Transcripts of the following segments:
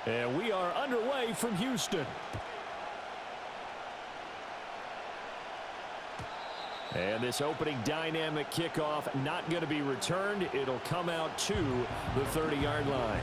And we are underway from Houston. And this opening dynamic kickoff not going to be returned. It'll come out to the 30-yard line.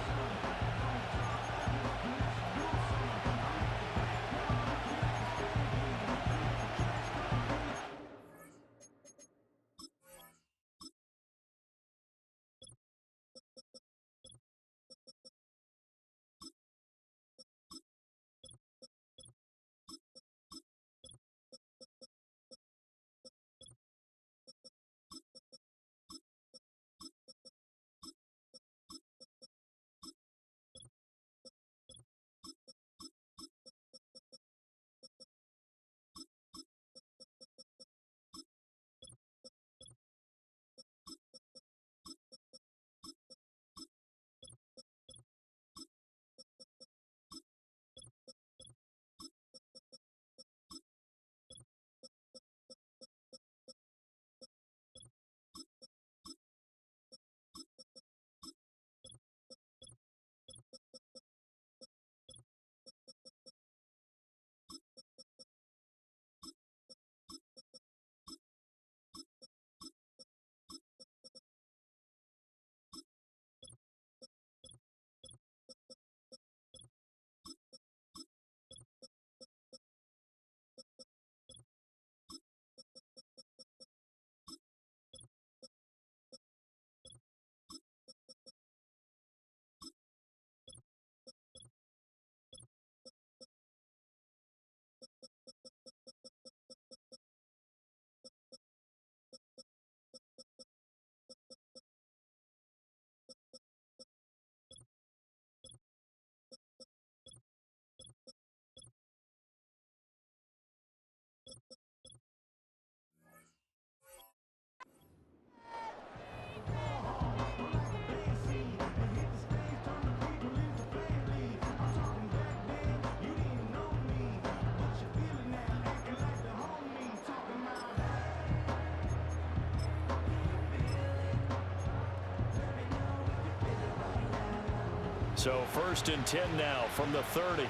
So 1st and 10 now from the 30.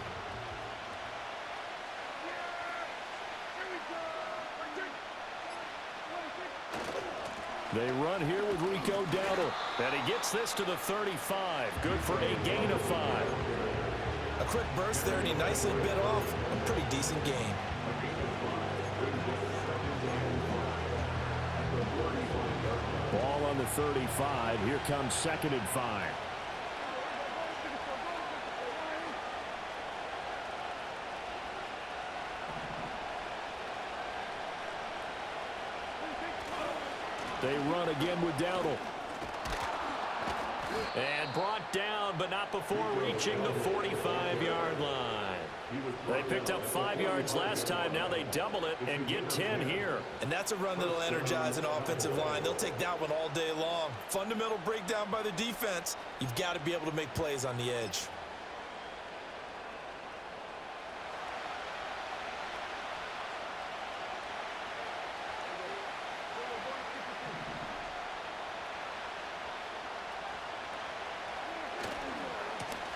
They run here with Rico Dowdle. And he gets this to the 35. Good for a gain of 5. A quick burst there, and he nicely bit off a pretty decent gain. Ball on the 35. Here comes 2nd and 5. They run again with Dowdle. And brought down, but not before reaching the 45-yard line. They picked up 5 yards last time. Now they double it and get 10 here. And that's a run that'll energize an offensive line. They'll take that one all day long. Fundamental breakdown by the defense. You've got to be able to make plays on the edge.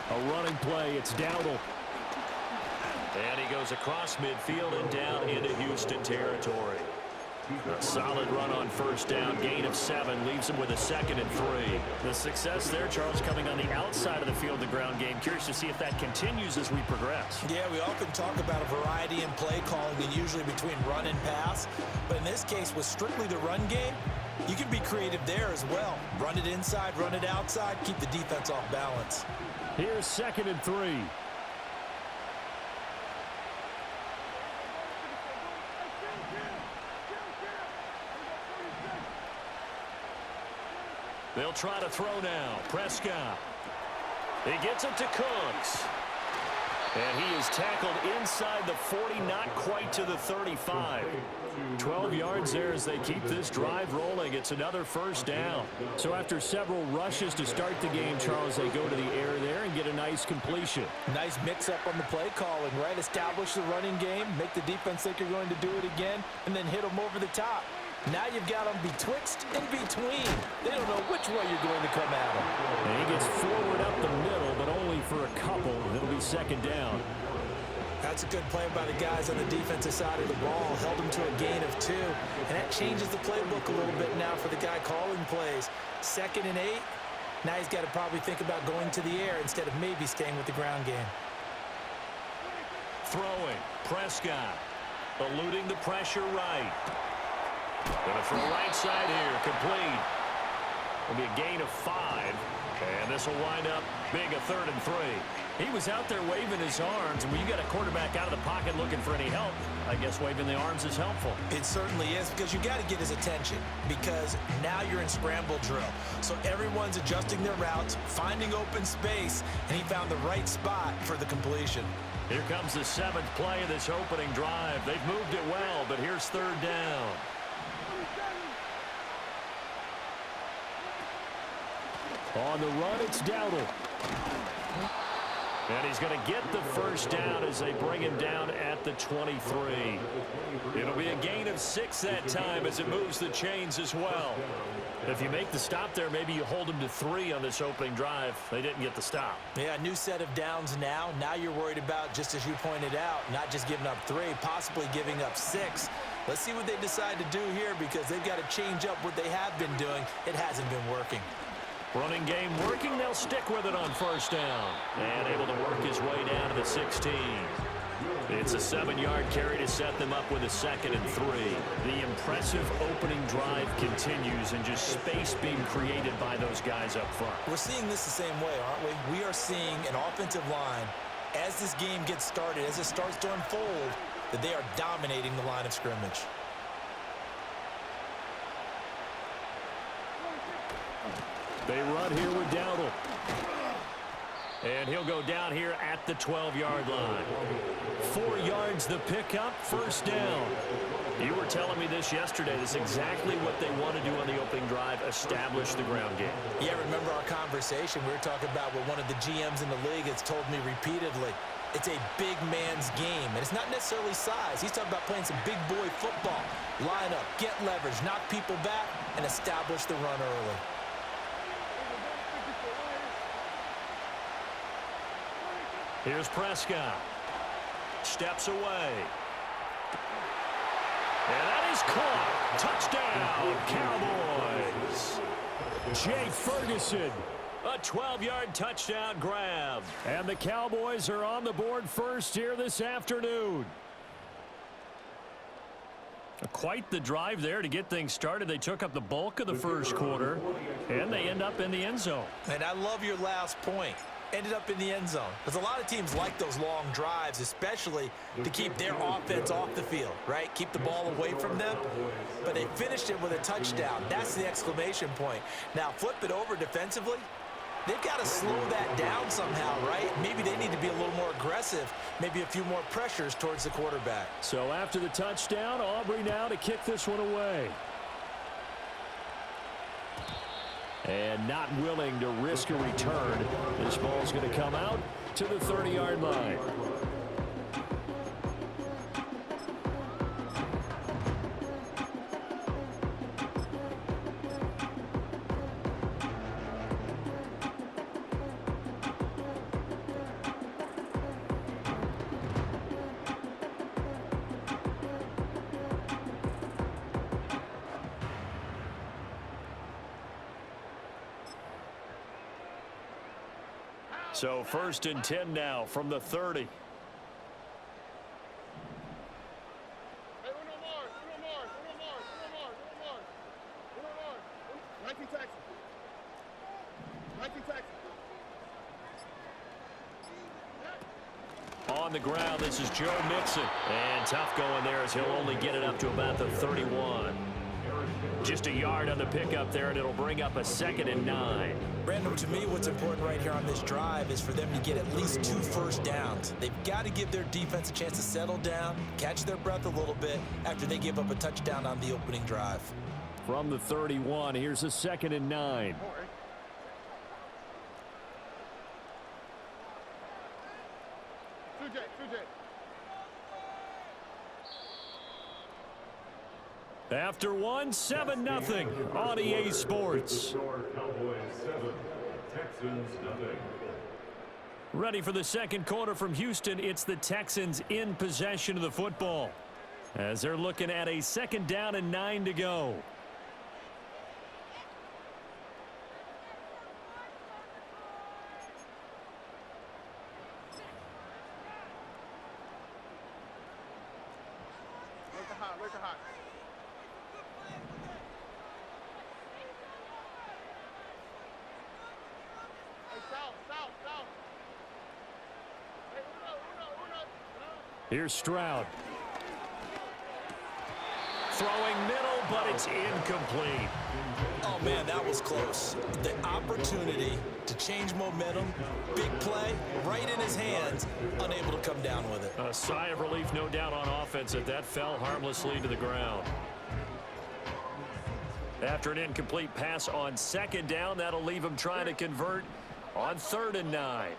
A running play, it's Dowdle. And he goes across midfield and down into Houston territory. A solid run on 1st down, gain of 7, leaves him with a 2nd and 3. The success there, Charles, coming on the outside of the field, the ground game. Curious to see if that continues as we progress. Yeah, we often talk about a variety in play calling and usually between run and pass. But in this case, with strictly the run game, you can be creative there as well. Run it inside, run it outside, keep the defense off balance. Here's 2nd and 3. They'll try to throw now. Prescott. He gets it to Cooks. And he is tackled inside the 40, not quite to the 35. 12 yards there as they keep this drive rolling. It's another 1st down. So after several rushes to start the game, Charles, they go to the air there and get a nice completion. Nice mix-up on the play calling, right? Establish the running game, make the defense think you're going to do it again, and then hit them over the top. Now you've got them betwixt and between. They don't know which way you're going to come at them. And he gets forward up the middle, but only for a couple. It'll be second down. That's a good play by the guys on the defensive side of the ball. Held him to a gain of 2. And that changes the playbook a little bit now for the guy calling plays. 2nd and 8. Now he's got to probably think about going to the air instead of maybe staying with the ground game. Throwing. Prescott. Eluding the pressure right. Going to throw right side here. Complete. It'll be a gain of 5. And this will wind up being a 3rd and 3. He was out there waving his arms, and when you got a quarterback out of the pocket looking for any help, I guess waving the arms is helpful. It certainly is, because you got to get his attention, because now you're in scramble drill. So everyone's adjusting their routes, finding open space, and he found the right spot for the completion. Here comes the 7th play of this opening drive. They've moved it well, but here's 3rd down. On the run, it's Dowdle. And he's going to get the first down as they bring him down at the 23. It'll be a gain of 6 that time as it moves the chains as well. If you make the stop there, maybe you hold them to 3 on this opening drive. They didn't get the stop. Yeah, new set of downs now. Now you're worried about, just as you pointed out, not just giving up 3, possibly giving up 6. Let's see what they decide to do here, because they've got to change up what they have been doing. It hasn't been working. Running game working. They'll stick with it on first down. And able to work his way down to the 16. It's a 7-yard carry to set them up with a 2nd and 3. The impressive opening drive continues, and just space being created by those guys up front. We're seeing this the same way, aren't we? We are seeing an offensive line, as this game gets started, as it starts to unfold, that they are dominating the line of scrimmage. They run here with Dowdle. And he'll go down here at the 12-yard line. 4 yards the pickup, first down. You were telling me this yesterday. This is exactly what they want to do on the opening drive, establish the ground game. Yeah, remember our conversation? We were talking about what one of the GMs in the league has told me repeatedly. It's a big man's game, and it's not necessarily size. He's talking about playing some big boy football. Line up, get leverage, knock people back, and establish the run early. Here's Prescott. Steps away. And that is caught. Touchdown, Cowboys. Jay Ferguson. A 12-yard touchdown grab. And the Cowboys are on the board first here this afternoon. Quite the drive there to get things started. They took up the bulk of the first quarter, and they end up in the end zone. And I love your last point. Ended up in the end zone. Because a lot of teams like those long drives, especially to keep their offense off the field, right? Keep the ball away from them. But they finished it with a touchdown. That's the exclamation point. Now, flip it over defensively. They've got to slow that down somehow, right? Maybe they need to be a little more aggressive. Maybe a few more pressures towards the quarterback. So after the touchdown, Aubrey now to kick this one away. And not willing to risk a return. This ball's going to come out to the 30-yard line. So 1st and 10 now from the 30. On the ground, this is Joe Mixon. And tough going there as he'll only get it up to about the 31. Just a yard on the pickup there, and it'll bring up a 2nd and 9. Brandon, to me, what's important right here on this drive is for them to get at least 2 first downs. They've got to give their defense a chance to settle down, catch their breath a little bit after they give up a touchdown on the opening drive. From the 31, here's a 2nd and 9. After one, 7-0 on EA Sports. Ready for the second quarter from Houston. It's the Texans in possession of the football as they're looking at a 2nd down and 9 to go. Here's Stroud. Throwing middle, but it's incomplete. Oh, man, that was close. The opportunity to change momentum, big play, right in his hands, unable to come down with it. A sigh of relief, no doubt, on offense that fell harmlessly to the ground. After an incomplete pass on 2nd down, that'll leave him trying to convert on 3rd and 9.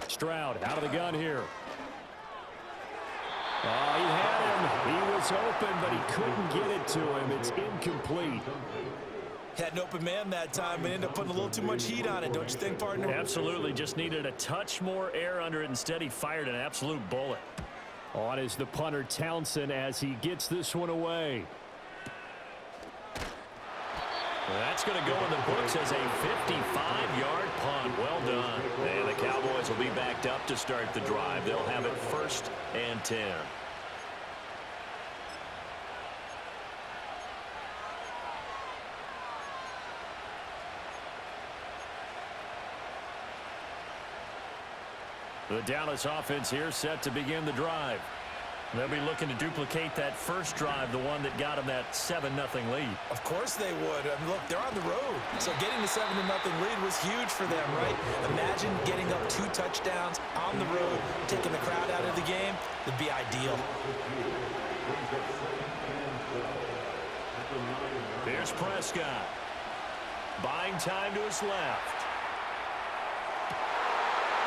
Stroud out of the gun here. Oh, he had him. He was open, but he couldn't get it to him. It's incomplete. Had an open man that time and ended up putting a little too much heat on it, don't you think, partner? Absolutely. Just needed a touch more air under it. Instead, he fired an absolute bullet. On is the punter, Townsend, as he gets this one away. That's going to go in the books as a 55-yard punt. Well done. And the Cowboys will be backed up to start the drive. They'll have it 1st and 10. The Dallas offense here set to begin the drive. They'll be looking to duplicate that first drive, the one that got them that 7-0 lead. Of course they would. I mean, look, they're on the road. So getting the 7-0 lead was huge for them, right? Imagine getting up 2 touchdowns on the road, taking the crowd out of the game. It'd be ideal. Here's Prescott. Buying time to his left.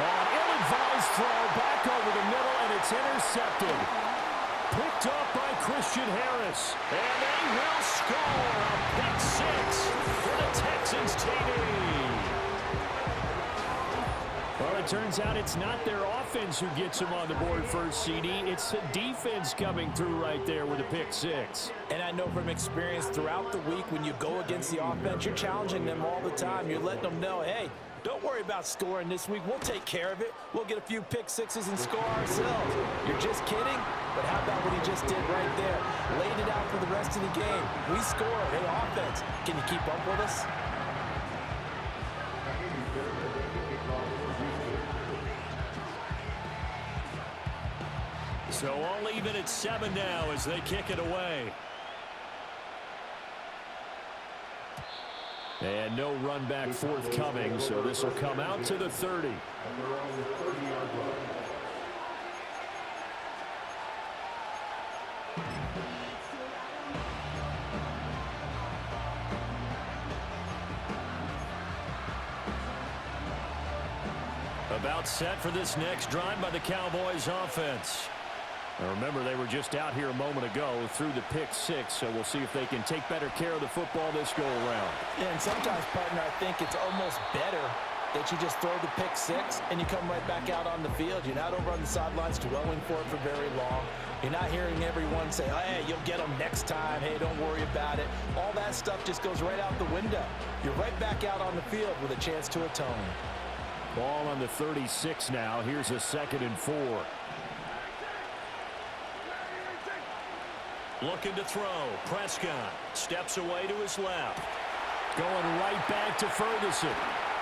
An ill-advised throw back over the middle, and it's intercepted. Picked up by Christian Harris. And they will score a pick 6 for the Texans TD. Well, it turns out it's not their offense who gets them on the board first, CD. It's the defense coming through right there with a pick 6. And I know from experience throughout the week when you go against the offense, you're challenging them all the time. You're letting them know, hey, don't worry about scoring this week. We'll take care of it. We'll get a few pick 6s and score ourselves. You're just kidding? But how about what he just did right there? Laid it out for the rest of the game. We scored. Hey, offense, can you keep up with us? So all even at 7 now as they kick it away. And no run back forthcoming, so this will come out to the 30. About set for this next drive by the Cowboys offense. Now remember, they were just out here a moment ago through the pick 6, so we'll see if they can take better care of the football this go-around. Yeah, and sometimes, partner, I think it's almost better that you just throw the pick 6 and you come right back out on the field. You're not over on the sidelines dwelling for it for very long. You're not hearing everyone say, hey, you'll get them next time. Hey, don't worry about it. All that stuff just goes right out the window. You're right back out on the field with a chance to atone. Ball on the 36 now. Here's a 2nd and 4. Looking to throw. Prescott steps away to his left. Going right back to Ferguson.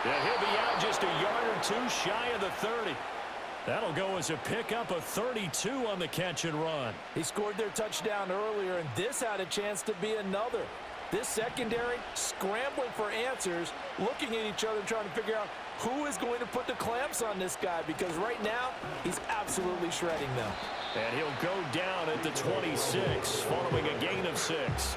And he'll be out just a yard or 2 shy of the 30. That'll go as a pickup of 32 on the catch and run. He scored their touchdown earlier, and this had a chance to be another. This secondary scrambling for answers, looking at each other, trying to figure out who is going to put the clamps on this guy, because right now he's absolutely shredding them. And he'll go down at the 26, following a gain of 6.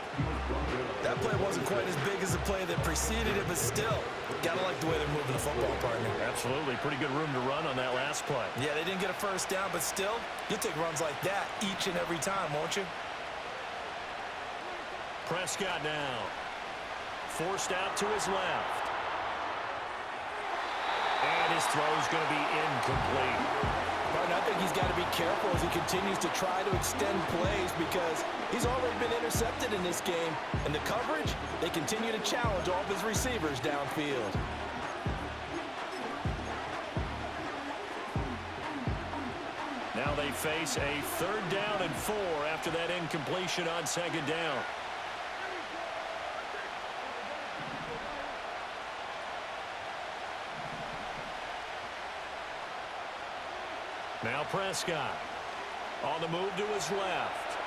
That play wasn't quite as big as the play that preceded it, but still, gotta like the way they're moving the football, partner. Absolutely. Pretty good room to run on that last play. Yeah, they didn't get a first down, but still, you'll take runs like that each and every time, won't you? Prescott now. Forced out to his left. And his throw is going to be incomplete. Martin, I think he's got to be careful as he continues to try to extend plays because he's already been intercepted in this game. And the coverage, they continue to challenge all of his receivers downfield. Now they face a 3rd down and 4 after that incompletion on 2nd down. Now Prescott on the move to his left.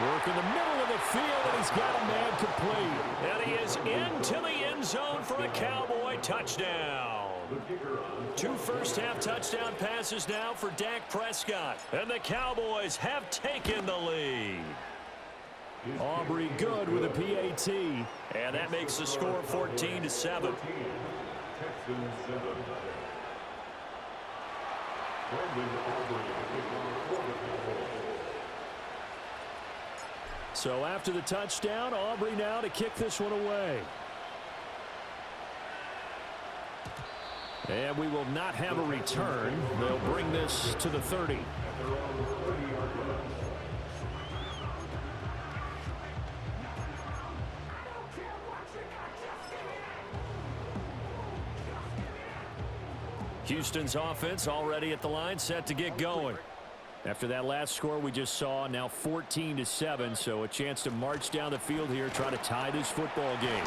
Work in the middle of the field, and he's got a man complete. And he is into the end zone for a Cowboy touchdown. 2 first-half touchdown passes now for Dak Prescott. And the Cowboys have taken the lead. Aubrey good with a PAT. And that makes the score 14-7. So after the touchdown, Aubrey now to kick this one away. And we will not have a return. They'll bring this to the 30. Houston's offense already at the line, set to get going. After that last score we just saw, now 14-7, so a chance to march down the field here, try to tie this football game.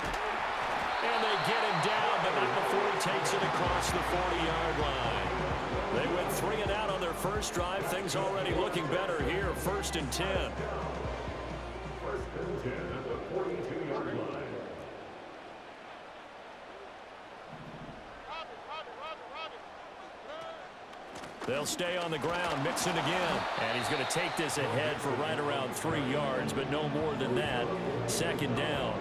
And they get him down, but not before he takes it across the 40-yard line. They went 3 and out on their first drive. Things already looking better here, 1st and 10. 1st and 10 at the 42-yard line. They'll stay on the ground, Mixon again. And he's going to take this ahead for right around 3 yards, but no more than that. 2nd down.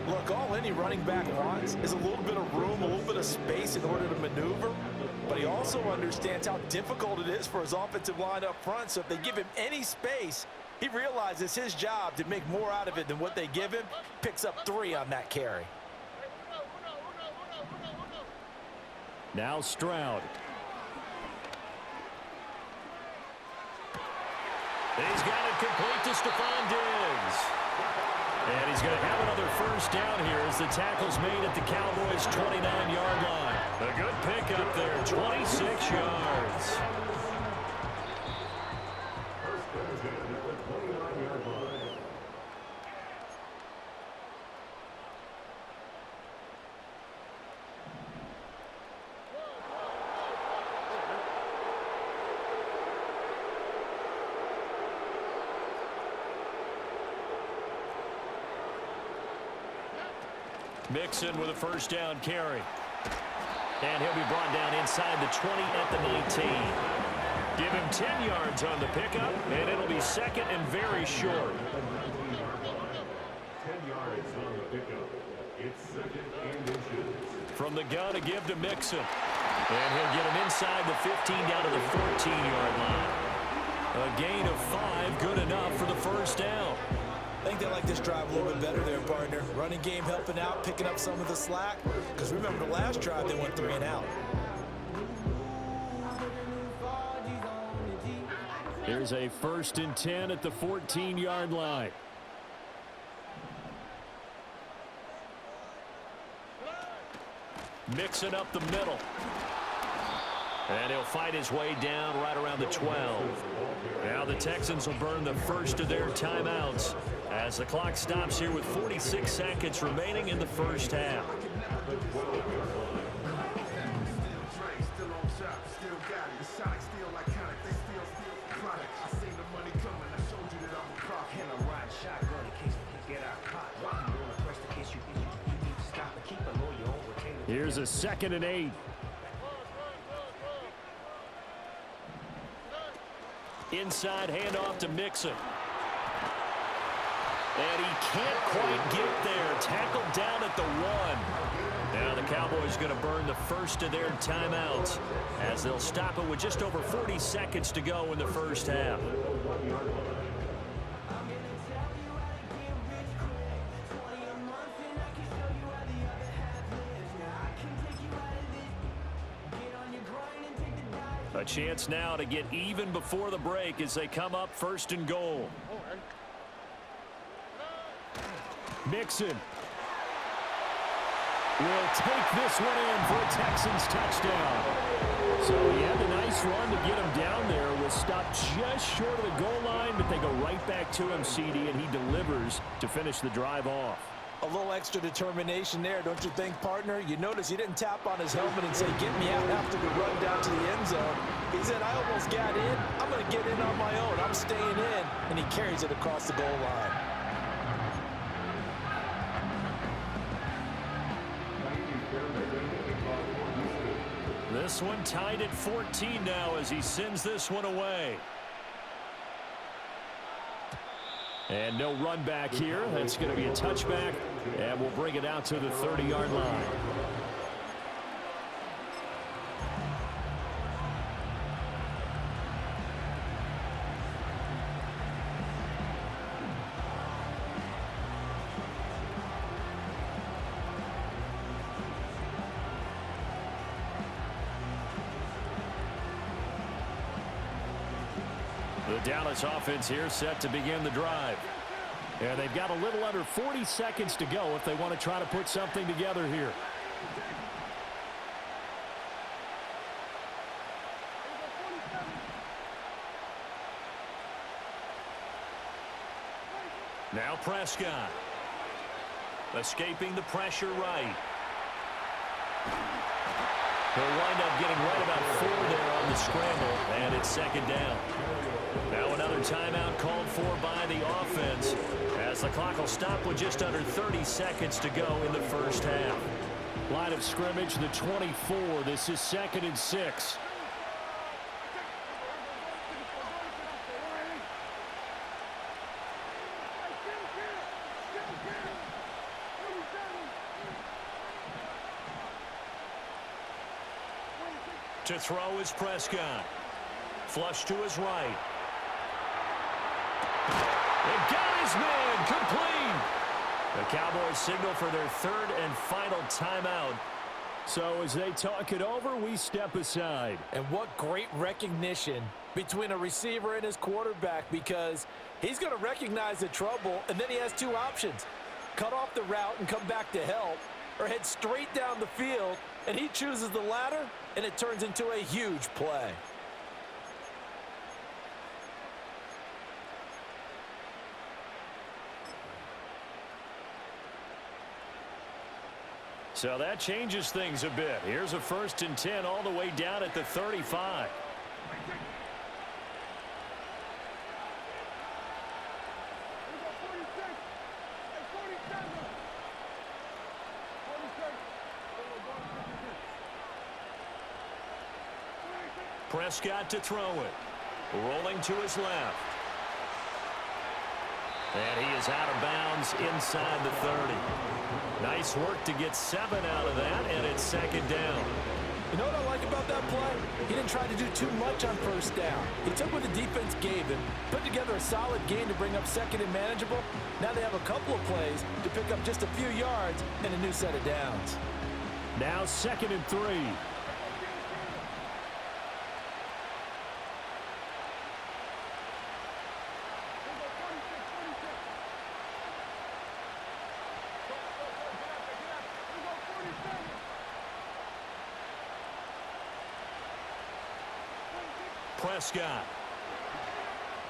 Look, all any running back wants is a little bit of room, a little bit of space in order to maneuver. But he also understands how difficult it is for his offensive line up front. So if they give him any space, he realizes his job to make more out of it than what they give him. Picks up 3 on that carry. Now Stroud. He's got it complete to Stephon Diggs. And he's going to have another first down here as the tackle's made at the Cowboys' 29-yard line. A good pickup there, 26 yards. Mixon with a first down carry. And he'll be brought down inside the 20 at the 19. Give him 10 yards on the pickup, and it'll be 2nd and very short. 10 yards on the pickup. It's 2nd and inches. From the gun, a give to Mixon. And he'll get him inside the 15 down to the 14-yard line. A gain of 5, good enough for the first down. I think they like this drive a little bit better there, partner. Running game helping out, picking up some of the slack. Because remember the last drive, they went 3 and out. Here's a 1st and 10 at the 14-yard line. Mixing up the middle. And he'll fight his way down right around the 12. Now the Texans will burn the first of their timeouts as the clock stops here with 46 seconds remaining in the first half. Here's a 2nd and 8. Inside handoff to Mixon. And he can't quite get there. Tackled down at the 1. Now the Cowboys going to burn the first of their timeouts as they'll stop it with just over 40 seconds to go in the first half. A chance now to get even before the break as they come up 1st and goal. Mixon will take this one in for a Texans touchdown. So he had a nice run to get him down there. Was stopped just short of the goal line, but they go right back to him, CD, and he delivers to finish the drive off. A little extra determination there, don't you think, partner? You notice he didn't tap on his helmet and say, get me out after the run down to the end zone. He said, I almost got in. I'm going to get in on my own. I'm staying in. And he carries it across the goal line. This one tied at 14 now as he sends this one away. And no run back here. That's going to be a touchback, and we'll bring it out to the 30-yard line. The Dallas offense here set to begin the drive. And they've got a little under 40 seconds to go if they want to try to put something together here. Now Prescott. Escaping the pressure right. He'll wind up getting right about 4 there on the scramble, and it's 2nd down. Now another timeout called for by the offense as the clock will stop with just under 30 seconds to go in the first half. Line of scrimmage, the 24. This is 2nd and 6. To throw is Prescott. Flush to his right. And got his man complete. The Cowboys signal for their 3rd and final timeout. So as they talk it over, we step aside. And what great recognition between a receiver and his quarterback, because he's going to recognize the trouble, and then he has 2 options. Cut off the route and come back to help, or head straight down the field, and he chooses the latter, and it turns into a huge play. So that changes things a bit. Here's a 1st and 10 all the way down at the 35. Prescott to throw it. Rolling to his left. And he is out of bounds inside the 30. Nice work to get 7 out of that, and it's 2nd down. You know what I like about that play? He didn't try to do too much on 1st down. He took what the defense gave him, put together a solid game to bring up 2nd and manageable. Now they have a couple of plays to pick up just a few yards and a new set of downs. Now 2nd and 3. Prescott.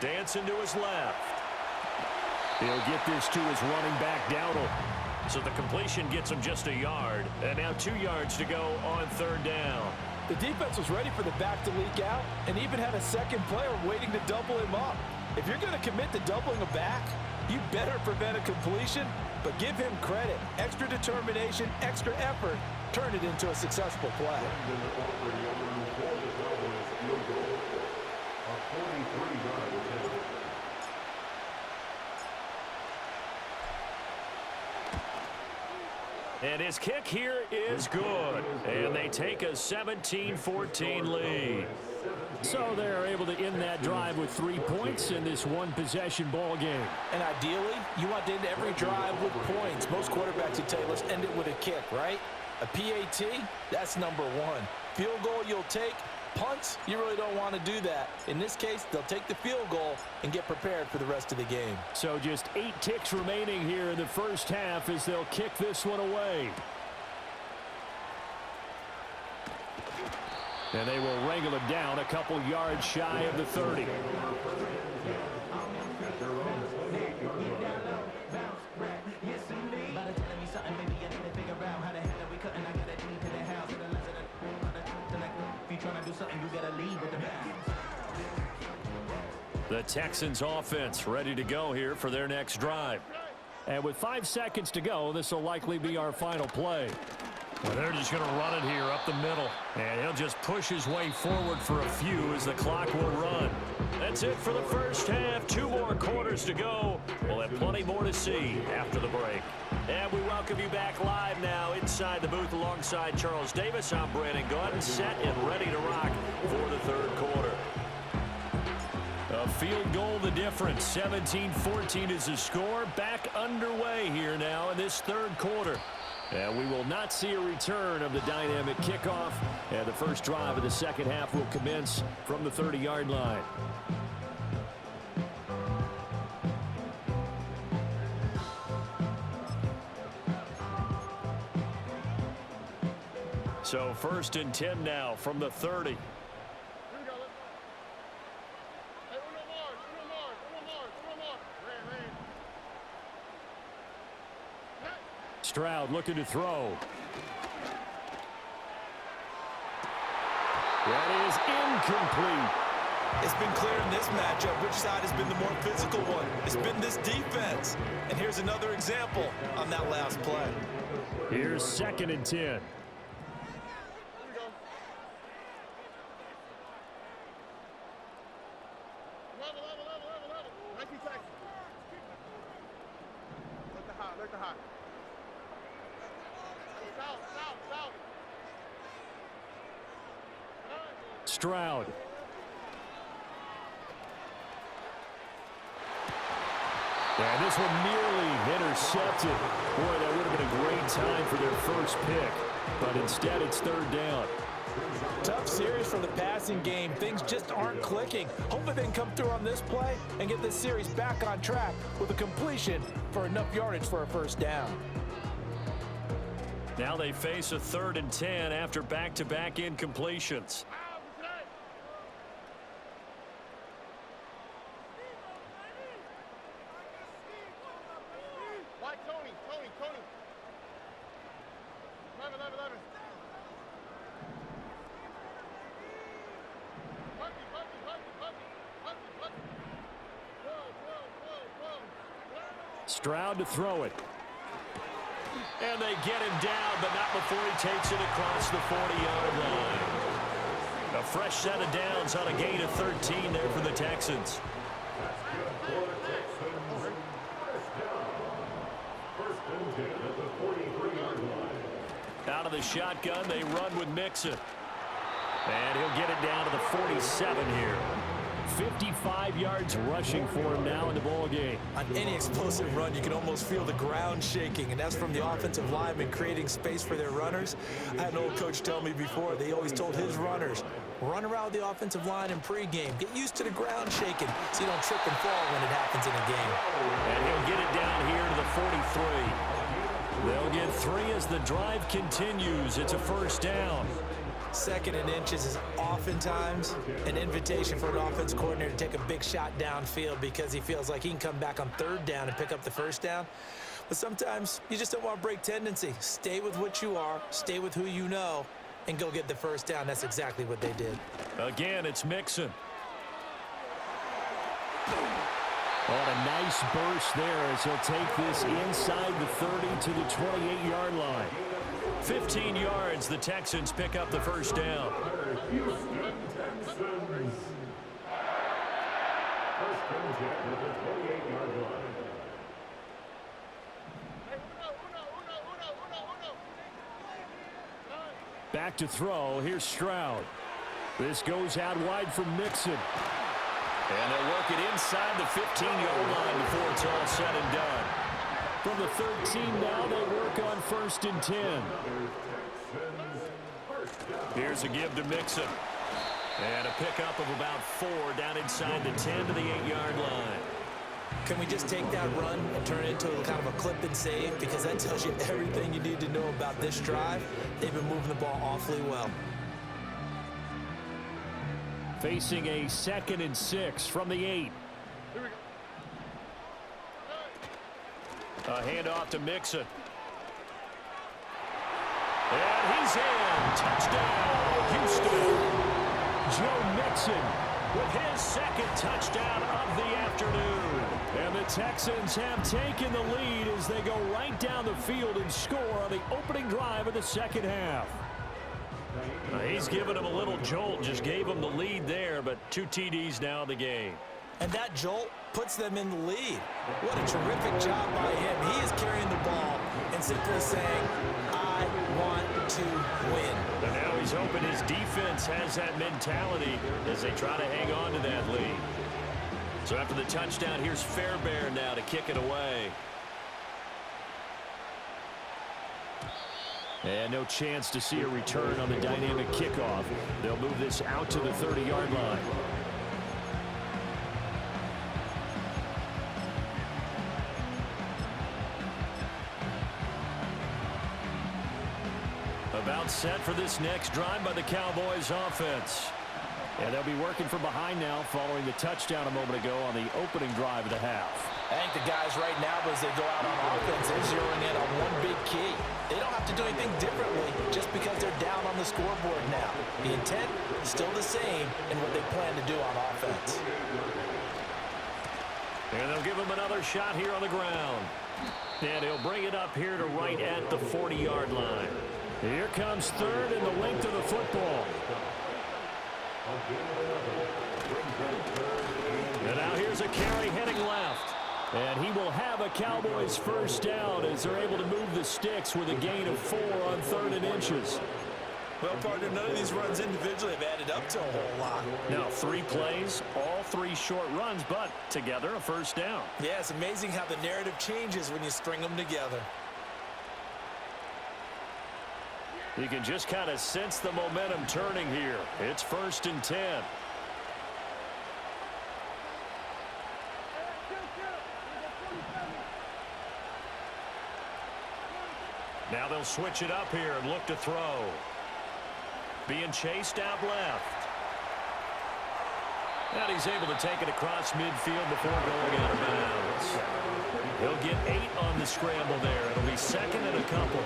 Dancing to his left. He'll get this to his running back, Dowdle. So the completion gets him just a yard. And now 2 yards to go on 3rd down. The defense was ready for the back to leak out and even had a second player waiting to double him up. If you're going to commit to doubling a back, you better prevent a completion, but give him credit. Extra determination, extra effort, turned it into a successful play. And his kick here is good. And they take a 17-14 lead. So they're able to end that drive with 3 points in this one-possession ball game. And ideally, you want to end every drive with points. Most quarterbacks would tell you, let's end it with a kick, right? A PAT, that's number one. Field goal you'll take. Punts, you really don't want to do that. In this case, they'll take the field goal and get prepared for the rest of the game. So just 8 ticks remaining here in the first half as they'll kick this one away. And they will wrangle it down a couple yards shy of the 30. The Texans offense ready to go here for their next drive. And with 5 seconds to go, this will likely be our final play. Well, they're just going to run it here up the middle. And he'll just push his way forward for a few as the clock will run. That's it for the first half. 2 more quarters to go. We'll have plenty more to see after the break. And we welcome you back live now inside the booth alongside Charles Davis. I'm Brandon Gordon, set and ready to rock for the third quarter. A field goal the difference. 17-14 is the score. Back underway here now in this third quarter. And we will not see a return of the dynamic kickoff. And the first drive of the second half will commence from the 30-yard line. So 1st and 10 now from the 30. Stroud looking to throw. That is incomplete. It's been clear in this matchup which side has been the more physical one. It's been this defense. And here's another example on that last play. Here's 2nd and 10. Stroud. And this one nearly intercepted. Boy, that would have been a great time for their first pick. But instead, it's 3rd down. Tough series for the passing game. Things just aren't clicking. Hopefully they can come through on this play and get this series back on track with a completion for enough yardage for a first down. Now they face a 3rd and 10 after back-to-back incompletions. Stroud to throw it. And they get him down, but not before he takes it across the 40-yard line. A fresh set of downs on a gain of 13 there for the Texans. Out of the shotgun, they run with Mixon. And he'll get it down to the 47 here. 55 yards rushing for him now in the ball game. On any explosive run, you can almost feel the ground shaking, and that's from the offensive linemen creating space for their runners. I had an old coach tell me before, they always told his runners, run around the offensive line in pregame. Get used to the ground shaking so you don't trip and fall when it happens in a game. And he'll get it down here to the 43. They'll get 3 as the drive continues. It's a first down. 2nd and inches is oftentimes an invitation for an offense coordinator to take a big shot downfield because he feels like he can come back on 3rd down and pick up the first down. But sometimes you just don't want to break tendency. Stay with what you are, stay with who you know, and go get the first down. That's exactly what they did. Again, it's Mixon. On a nice burst there as he'll take this inside the 30 to the 28-yard line. 15 yards, the Texans pick up the first down. back to throw. Here's Stroud. This goes out wide for Mixon. And they'll work it inside the 15-yard line before it's all said and done. From the 13 now, they work on 1st and 10. Here's a give to Mixon. And a pickup of about 4 down inside the 10 to the 8-yard line. Can we just take that run and turn it into kind of a clip and save? Because that tells you everything you need to know about this drive. They've been moving the ball awfully well. Facing a 2nd and 6 from the 8. A handoff to Mixon. And he's in. Touchdown, Houston. Joe Mixon with his 2nd touchdown of the afternoon. And the Texans have taken the lead as they go right down the field and score on the opening drive of the 2nd half. He's given him a little jolt, just gave him the lead there, but 2 TDs now in the game. And that jolt puts them in the lead. What a terrific job by him. He is carrying the ball and simply saying, I want to win. And now he's hoping his defense has that mentality as they try to hang on to that lead. So after the touchdown, here's Fairbairn now to kick it away. And no chance to see a return on the dynamic kickoff. They'll move this out to the 30-yard line. About set for this next drive by the Cowboys offense. And they'll be working from behind now following the touchdown a moment ago on the opening drive of the half. I think the guys right now, as they go out on offense, they're zeroing in on one big key. They don't have to do anything differently just because they're down on the scoreboard now. The intent is still the same in what they plan to do on offense. And they'll give him another shot here on the ground. And he'll bring it up here to right at the 40-yard line. Here comes 3rd and the length of the football. And now here's a carry heading left. And he will have a Cowboys 1st down as they're able to move the sticks with a gain of 4 on 3rd and inches. Well, partner, none of these runs individually have added up to a whole lot. Now 3 plays, all 3 short runs, but together a 1st down. Yeah, it's amazing how the narrative changes when you string them together. You can just kind of sense the momentum turning here. It's 1st and 10. Now they'll switch it up here and look to throw. Being chased out left. And he's able to take it across midfield before going out of bounds. He'll get 8 on the scramble there. It'll be 2nd and a couple.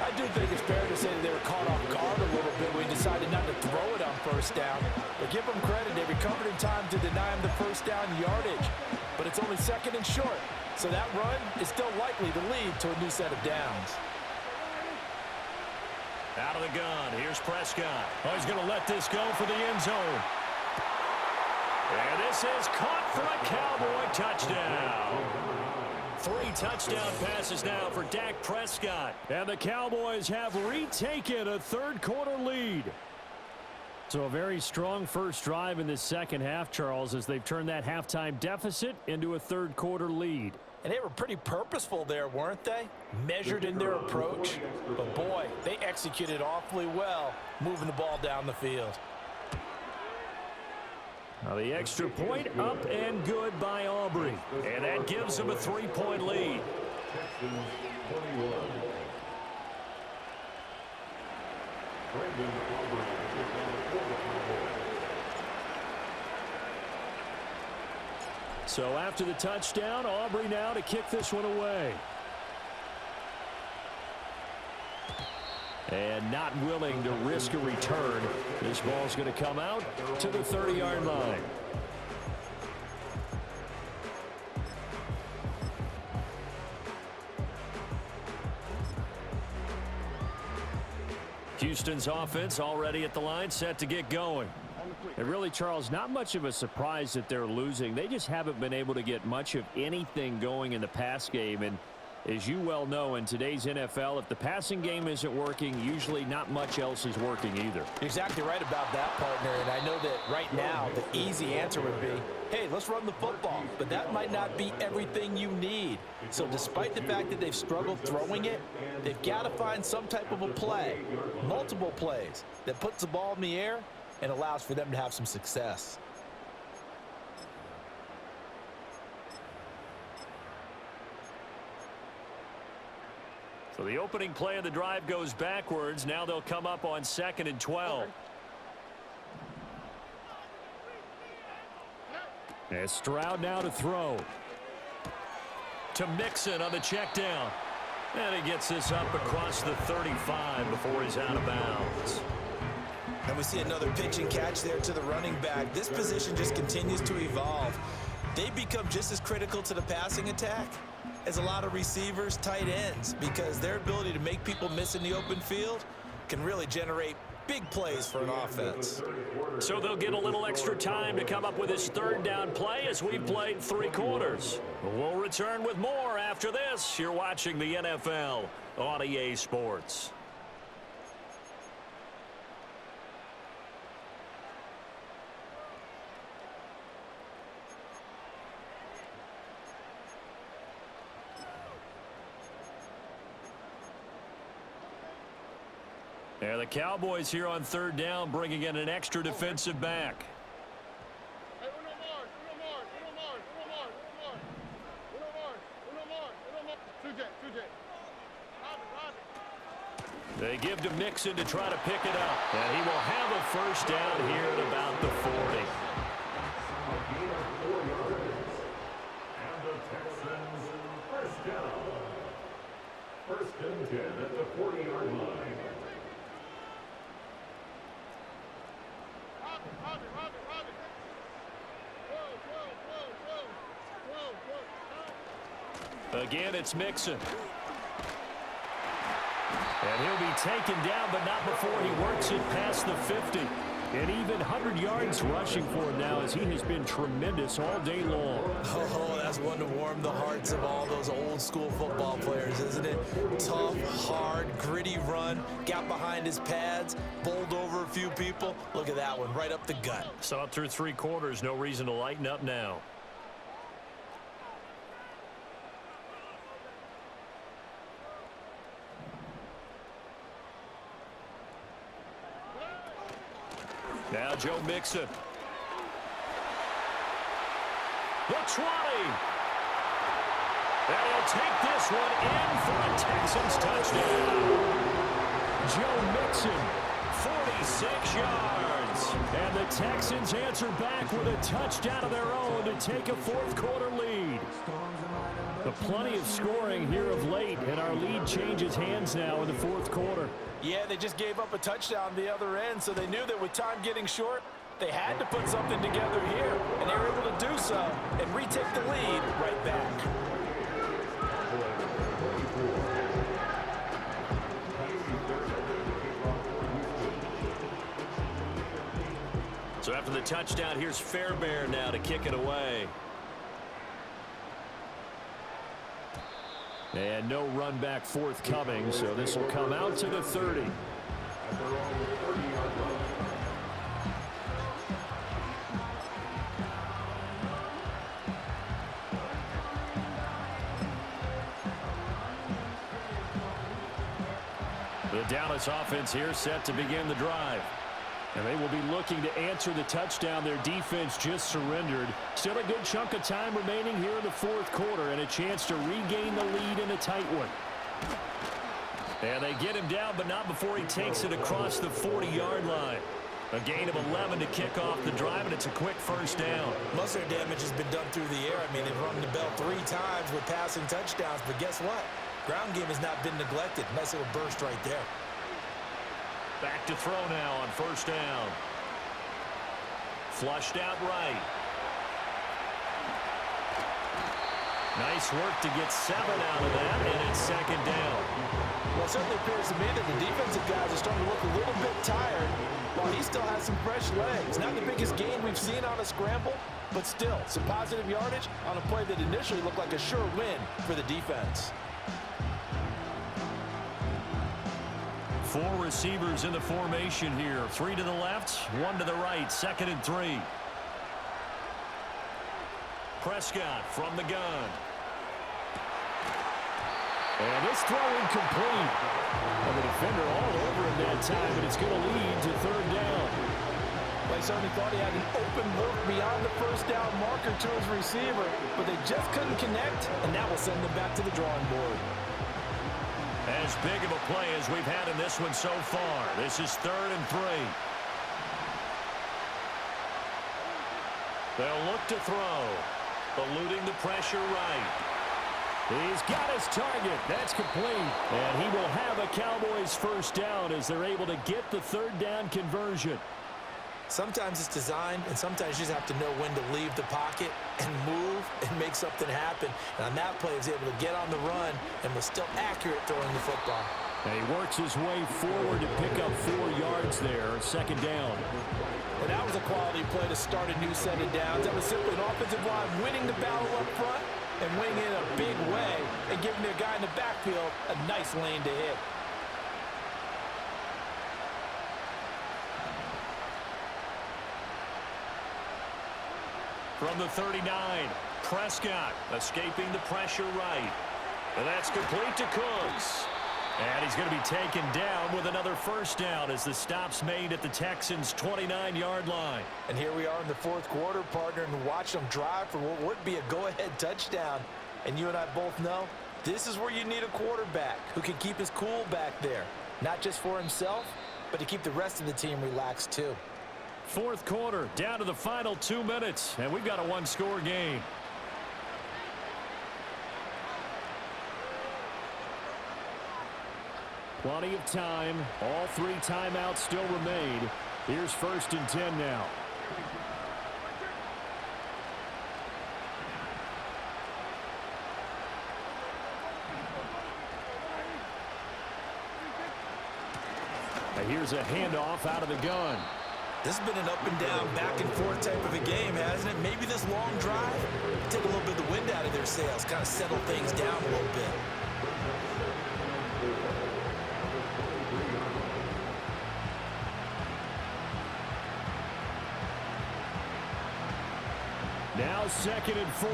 I do think it's fair to say that they were caught off guard a little bit when we decided not to throw it on 1st down. But give them credit, they recovered in time to deny him the 1st down yardage. But it's only 2nd and short, so that run is still likely to lead to a new set of downs. Out of the gun, here's Prescott. Oh, he's going to let this go for the end zone. And this is caught for a Cowboy touchdown. 3 touchdown passes now for Dak Prescott. And the Cowboys have retaken a 3rd quarter lead. So a very strong first drive in this 2nd half, Charles, as they've turned that halftime deficit into a 3rd quarter lead. And they were pretty purposeful there, weren't they? Measured in their approach. But boy, they executed awfully well, moving the ball down the field. Now the extra point up and good by Aubrey. And that gives them a 3-point lead. So after the touchdown, Aubrey now to kick this one away. And not willing to risk a return. This ball's going to come out to the 30-yard line. Houston's offense already at the line, set to get going. And really, Charles, not much of a surprise that they're losing. They just haven't been able to get much of anything going in the pass game. And As you well know, in today's NFL, if the passing game isn't working, usually not much else is working either. You're exactly right about that, partner, and I know that right now the easy answer would be, hey, let's run the football, but that might not be everything you need. So despite the fact that they've struggled throwing it, they've got to find some type of a play, multiple plays, that puts the ball in the air and allows for them to have some success. So the opening play of the drive goes backwards. Now they'll come up on 2nd and 12. And Stroud now to throw. To Mixon on the check down. And he gets this up across the 35 before he's out of bounds. And we see another pitch and catch there to the running back. This position just continues to evolve. They become just as critical to the passing attack as a lot of receivers, tight ends, because their ability to make people miss in the open field can really generate big plays for an offense. So they'll get a little extra time to come up with his 3rd down play as we played 3 quarters. We'll return with more after this. You're watching the NFL on EA Sports. Yeah, the Cowboys here on 3rd down, bringing in an extra defensive back. They give to Mixon to try to pick it up. And he will have a 1st down here at about the 40. And the Texans, 1st down. 1st and 10 at the 40-yard line. Again, it's Mixon. And he'll be taken down, but not before he works it past the 50. And even 100 yards rushing for him now, as he has been tremendous all day long. Oh, that's one to warm the hearts of all those old school football players, isn't it? Tough, hard, gritty run, got behind his pads, bowled over a few people. Look at that one, right up the gut. Saw it through 3 quarters, no reason to lighten up now. Now Joe Mixon. The 20. And he'll take this one in for a Texans touchdown. Joe Mixon, 46 yards. And the Texans answer back with a touchdown of their own to take a 4th quarter lead. But plenty of scoring here of late, and our lead changes hands now in the 4th quarter. Yeah, they just gave up a touchdown the other end, so they knew that with time getting short, they had to put something together here, and they were able to do so and retake the lead right back. So after the touchdown, here's Fairbairn now to kick it away. And no run back forthcoming, so this will come out to the 30. The Dallas offense here set to begin the drive. And they will be looking to answer the touchdown their defense just surrendered. Still a good chunk of time remaining here in the 4th quarter and a chance to regain the lead in a tight one. And they get him down, but not before he takes it across the 40-yard line. A gain of 11 to kick off the drive, and it's a quick 1st down. Most of their damage has been done through the air. I mean, they've rung the bell 3 times with passing touchdowns, but guess what? Ground game has not been neglected. Nice little burst right there. Back to throw now on 1st down. Flushed out right. Nice work to get 7 out of that, and it's 2nd down. Well, it certainly appears to me that the defensive guys are starting to look a little bit tired while he still has some fresh legs. Not the biggest gain we've seen on a scramble, but still some positive yardage on a play that initially looked like a sure win for the defense. Four receivers in the formation here. 3 to the left, 1 to the right. 2nd and 3. Prescott from the gun. And this throw incomplete. And the defender all over him that time, but it's going to lead to 3rd down. They certainly thought he had an open look beyond the first down marker to his receiver, but they just couldn't connect, and that will send them back to the drawing board. As big of a play as we've had in this one so far. This is 3rd and 3. They'll look to throw. Eluding the pressure right. He's got his target. That's complete. And he will have a Cowboys 1st down as they're able to get the 3rd down conversion. Sometimes it's designed, and sometimes you just have to know when to leave the pocket and move and make something happen. And on that play, he was able to get on the run and was still accurate throwing the football. And he works his way forward to pick up 4 yards there. 2nd down. Well, that was a quality play to start a new set of downs. That was simply an offensive line winning the battle up front and winning it in a big way and giving their guy in the backfield a nice lane to hit. From the 39, Prescott escaping the pressure right. And that's complete to Cooks. And he's going to be taken down with another 1st down as the stop's made at the Texans' 29-yard line. And here we are in the 4th quarter, partner, and watch them drive for what would be a go-ahead touchdown. And you and I both know this is where you need a quarterback who can keep his cool back there. Not just for himself, but to keep the rest of the team relaxed too. 4th quarter, down to the final 2 minutes, and we've got a 1-score game. Plenty of time. All 3 timeouts still remain. Here's 1st and 10 now. And here's a handoff out of the gun. This has been an up and down, back and forth type of a game, hasn't it? Maybe this long drive, take a little bit of the wind out of their sails, kind of settle things down a little bit. Now 2nd and 4.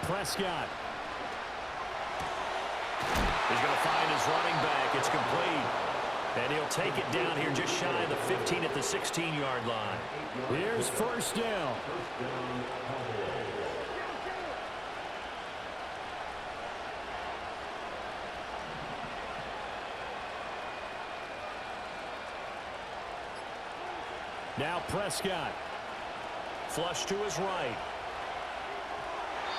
Prescott. He's going to find his running back. It's complete. And he'll take it down here just shy of the 15 at the 16-yard line. Here's 1st down. Now Prescott. Flush to his right.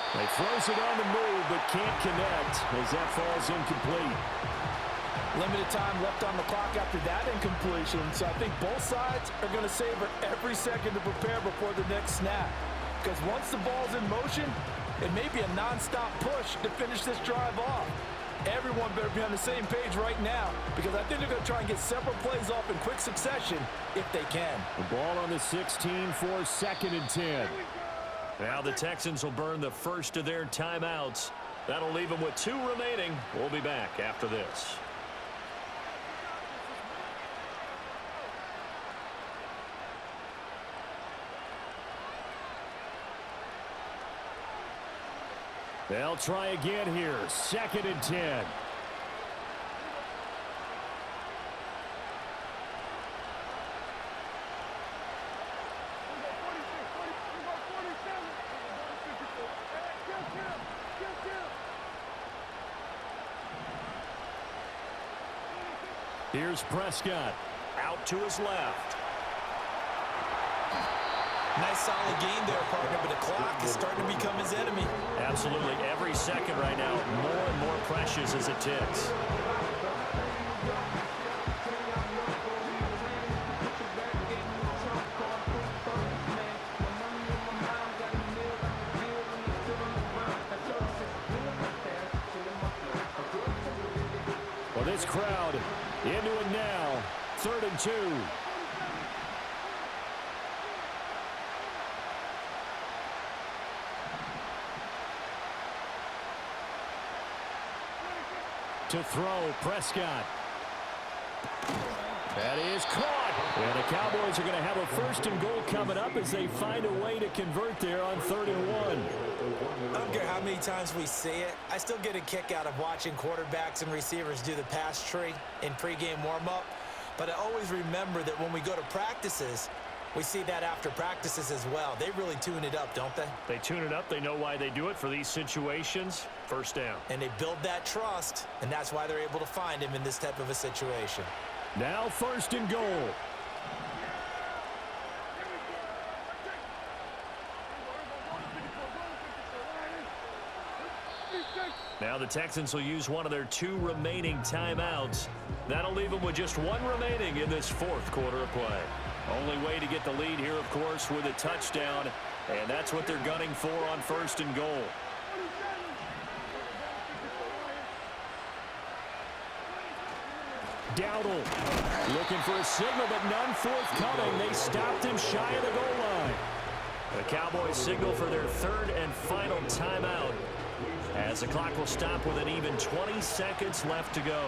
He throws it on the move, but can't connect as that falls incomplete. Limited time left on the clock after that incompletion, so I think both sides are going to savor every second to prepare before the next snap. Because once the ball's in motion, it may be a nonstop push to finish this drive off. Everyone better be on the same page right now, because I think they're going to try and get several plays off in quick succession if they can. The ball on the 16 for 2nd and 10. Now the Texans will burn the first of their timeouts. That'll leave them with 2 remaining. We'll be back after this. They'll try again here. 2nd and 10. Here's Prescott. Out to his left. Nice solid gain there, partner, but the clock is starting to become his enemy. Absolutely. Every second right now, more and more precious as it ticks. this crowd into it now. 3rd and 2. To throw, Prescott. That is caught. And the Cowboys are going to have a 1st and goal coming up as they find a way to convert there on 3rd and 1. I don't care how many times we see it. I still get a kick out of watching quarterbacks and receivers do the pass tree in pregame warm-up. But I always remember that when we go to practices, we see that after practices as well. They really tune it up, don't they? They tune it up. They know why they do it for these situations. 1st down. And they build that trust, and that's why they're able to find him in this type of a situation. Now 1st and goal. Now the Texans will use one of their 2 remaining timeouts. That'll leave them with just 1 remaining in this 4th quarter of play. Only way to get the lead here, of course, with a touchdown, and that's what they're gunning for on 1st and goal. Dowdle looking for a signal, but none forthcoming. They stopped him shy of the goal line. The Cowboys signal for their 3rd and final timeout, as the clock will stop with an even 20 seconds left to go.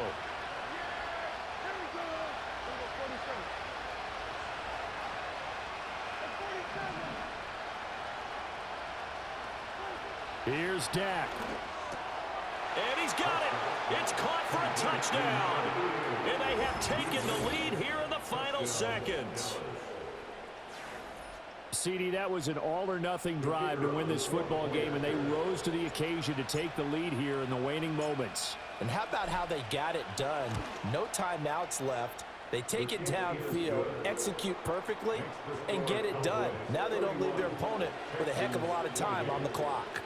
Here's Dak. And he's got it. It's caught for a touchdown. And they have taken the lead here in the final seconds. CD, that was an all-or-nothing drive to win this football game, and they rose to the occasion to take the lead here in the waning moments. And how about how they got it done? No timeouts left. They take it downfield, execute perfectly, and get it done. Now they don't leave their opponent with a heck of a lot of time on the clock.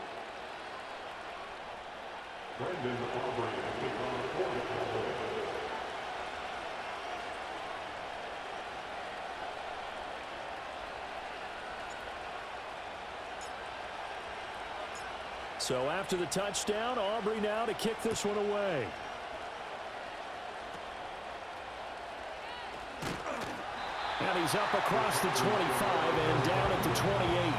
So after the touchdown, Aubrey now to kick this one away. And he's up across the 25 and down at the 28.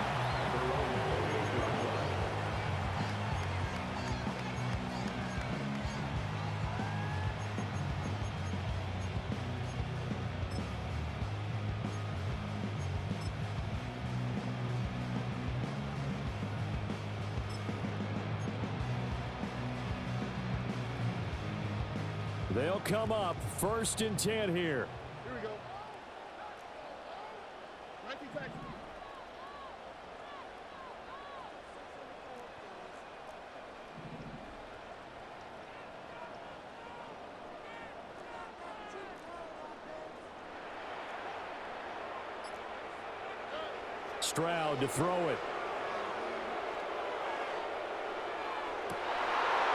They'll come up 1st and 10 here. Here we go. 19 seconds. Stroud to throw it.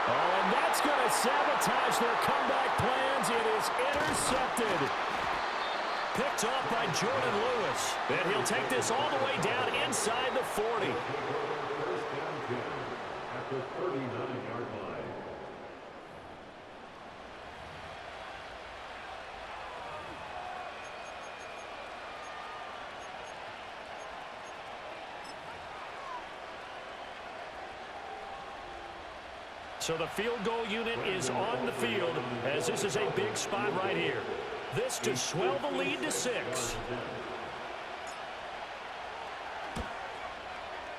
Oh, and that's going to sabotage their comeback plans. It is intercepted. Picked off by Jordan Lewis. And he'll take this all the way down inside the 40. First down 10 at the 39-yard line. So the field goal unit is on the field, as this is a big spot right here. This to swell the lead to 6.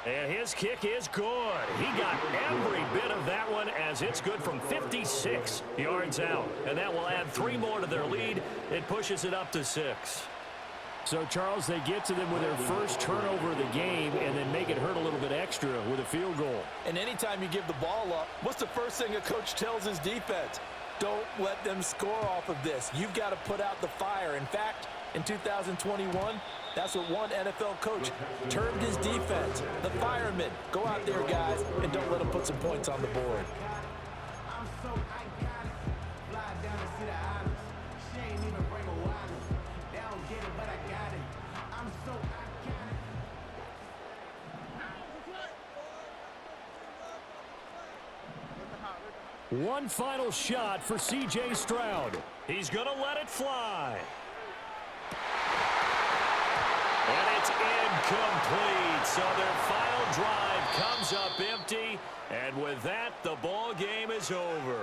And his kick is good. He got every bit of that one, as it's good from 56 yards out. And that will add 3 more to their lead. It pushes it up to 6. So, Charles, they get to them with their first turnover of the game and then make it hurt a little bit extra with a field goal. And anytime you give the ball up, what's the first thing a coach tells his defense? Don't let them score off of this. You've got to put out the fire. In fact, in 2021, that's what one NFL coach termed his defense, the firemen. Go out there, guys, and don't let them put some points on the board. One final shot for C.J. Stroud. He's going to let it fly. And it's incomplete. So their final drive comes up empty. And with that, the ball game is over.